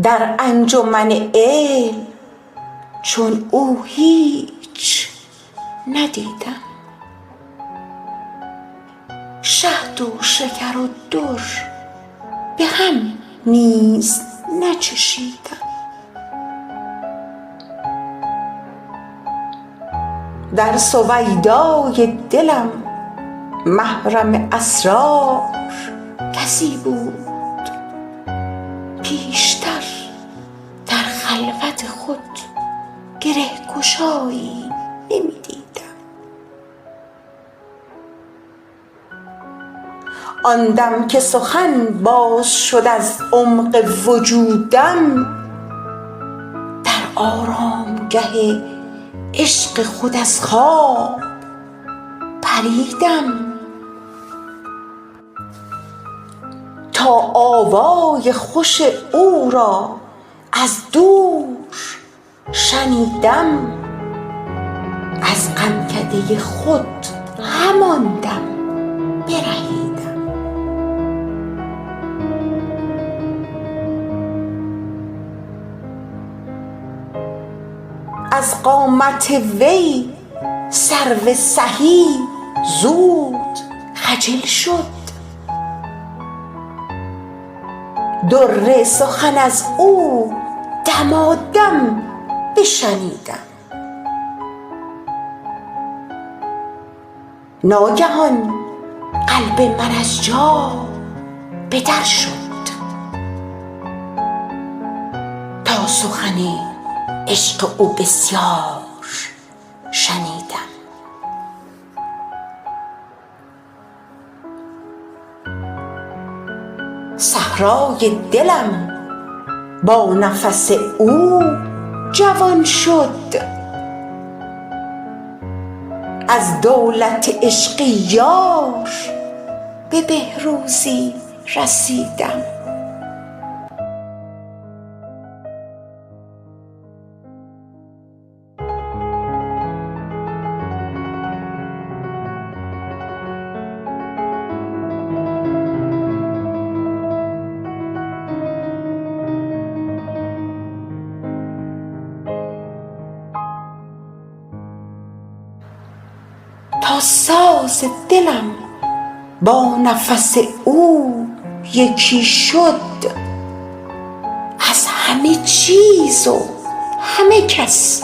در انجمن علم چون او هیچ ندیدم. شهد و شکر و در به هم نیز نچشیدم. در سویدای دلم محرم اسرار کسی بود، پیشتر در خلوت خود گره گشایی نمی‌دیدم. آن دم که سخن باز شد از عمق وجودم، در آرامگه عشق خود از خواب پریدم. تا آوای خوش او را از دور شنیدم، از غمکده خود همان دم برهیدم. از قامت وی سرو سهی زود خجل شد، در سخن از او دمادم بشنیدم. ناگهان قلب من از جا به در شد، تا سخن عشق او بسیار شنیدم. صحرای دلم با نفس او جوان شد، از دولت عشق یار به بهروزی رسیدم. تا ساز دلم با نفس او یکی شد، از همه چیز و همه کس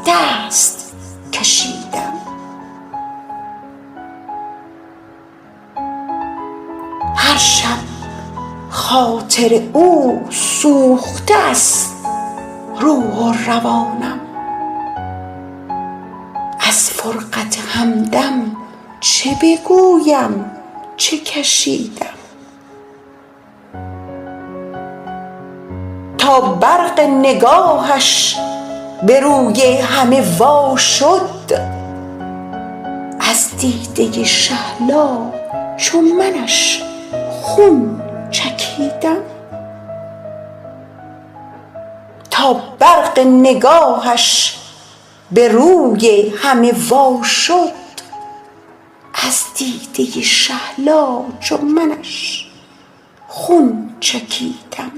دست کشیدم. هر شب خاطر او سوخته است روح و روانم، از فرقت همدم چه بگویم چه کشیدم. تا برق نگاهش به روی همه وا شد، از دیده شهلا چو منش خون چکیدم. تا برق نگاهش به روی همه وا شد، از دیده شهلا چو منش خون چکیدم.